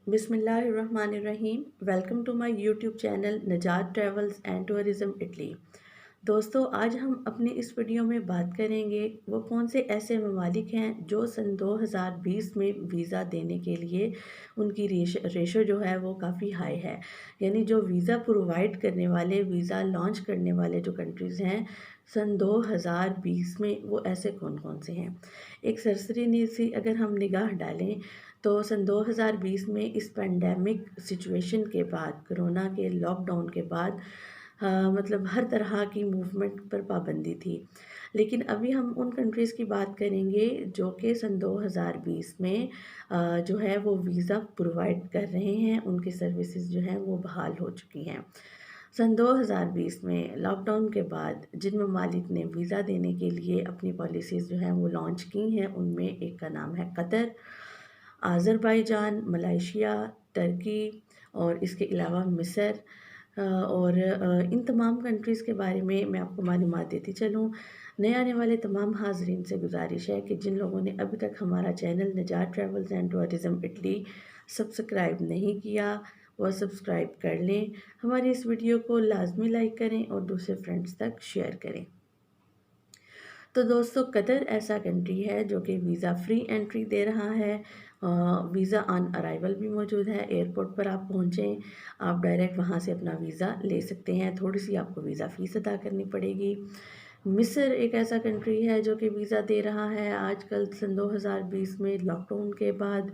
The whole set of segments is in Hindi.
बिस्मिल्लाहिर्रहमानिर्रहीम। Welcome to my YouTube channel Najat travels and tourism Italy. दोस्तों, आज हम अपनी इस वीडियो में बात करेंगे वो कौन से ऐसे ममालिक हैं जो सन 2020 में वीज़ा देने के लिए उनकी रेशो जो है वो काफ़ी हाई है। यानी जो वीज़ा प्रोवाइड करने वाले, वीज़ा लॉन्च करने वाले जो कंट्रीज़ हैं सन 2020 में, वो ऐसे कौन कौन से हैं। एक सरसरी सी अगर हम निगाह डालें तो सन 2020 में इस पेंडेमिक सिचुएशन के बाद, कोरोना के लॉकडाउन के बाद मतलब हर तरह की मूवमेंट पर पाबंदी थी। लेकिन अभी हम उन कंट्रीज़ की बात करेंगे जो कि सन 2020 में जो है वो वीज़ा प्रोवाइड कर रहे हैं, उनकी सर्विसेज जो हैं वो बहाल हो चुकी हैं। सन 2020 में लॉकडाउन के बाद जिन ममालिक ने वीज़ा देने के लिए अपनी पॉलिसीज़ जो हैं वो लॉन्च की हैं, उनमें एक का नाम है कतर, अज़रबैजान, मलेशिया, टर्की और इसके अलावा मिस्र। और इन तमाम कंट्रीज़ के बारे में मैं आपको मालूमात देती चलूँ। नए आने वाले तमाम हाज़रीन से गुज़ारिश है कि जिन लोगों ने अभी तक हमारा चैनल निजात travels and tourism Italy subscribe नहीं किया, वह सब्सक्राइब कर लें। हमारी इस वीडियो को लाज़मी लाइक करें और दूसरे फ्रेंड्स तक शेयर करें। तो दोस्तों, कतर ऐसा कंट्री है जो कि वीज़ा फ्री एंट्री दे रहा है। वीज़ा ऑन अराइवल भी मौजूद है। एयरपोर्ट पर आप पहुँचें, आप डायरेक्ट वहाँ से अपना वीज़ा ले सकते हैं। थोड़ी सी आपको वीज़ा फ़ीस अदा करनी पड़ेगी। मिस्र एक ऐसा कंट्री है जो कि वीज़ा दे रहा है आजकल सन 2020 में लॉकडाउन के बाद,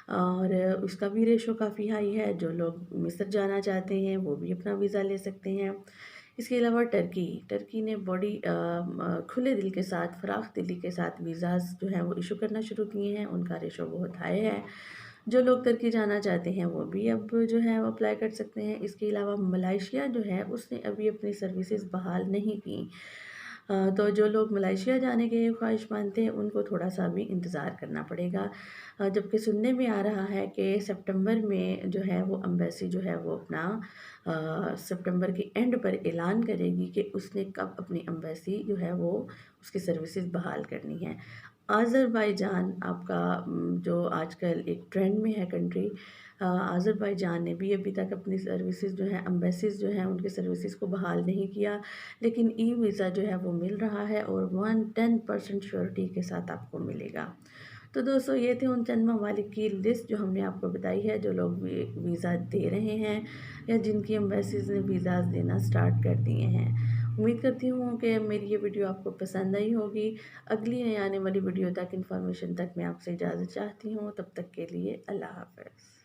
और उसका भी रेशो काफ़ी हाई है। जो लोग मिस्र जाना चाहते हैं वो भी अपना वीज़ा ले सकते हैं। इसके अलावा टर्की टर्की ने बड़ी खुले दिल के साथ, फ़राख़ दिली के साथ वीज़ाज़ जो हैं वो इशू करना शुरू किए हैं। उनका रेशो बहुत हाई है। जो लोग टर्की जाना चाहते हैं वो भी अब जो है वो अप्लाई कर सकते हैं। इसके अलावा मलेशिया जो है उसने अभी अपनी सर्विसेज बहाल नहीं की। तो जो लोग मलेशिया जाने के ख्वाहिशमंद थे उनको थोड़ा-सा अभी इंतज़ार करना पड़ेगा। जबकि सुनने में आ रहा है कि सितंबर में जो है वो एम्बेसी जो है वो अपना सितंबर के एंड पर ऐलान करेगी कि उसने कब अपनी एम्बेसी जो है वो उसकी सर्विसेज बहाल करनी है। अज़रबैजान आपका जो आजकल एक ट्रेंड में है कंट्री, अज़रबैजान ने भी अभी तक अपनी सर्विसेज जो हैं, एम्बेसीज़ जो हैं उनकी सर्विसेज को बहाल नहीं किया। लेकिन ई वीज़ा जो है वो मिल रहा है और 110% श्योरिटी के साथ आपको मिलेगा। तो दोस्तों, ये थे उन चंद ममालिक की लिस्ट जो हमने आपको बताई है, जो लोग वीज़ा दे रहे हैं या जिनकी एम्बेसीज़ ने वीज़ाज़ देना स्टार्ट कर दिए हैं। उम्मीद करती हूँ कि मेरी ये वीडियो आपको पसंद आई होगी। अगली नई आने वाली वीडियो तक, इन्फॉर्मेशन तक मैं आपसे इजाज़त चाहती हूँ। तब तक के लिए अल्लाह हाफ़िज़।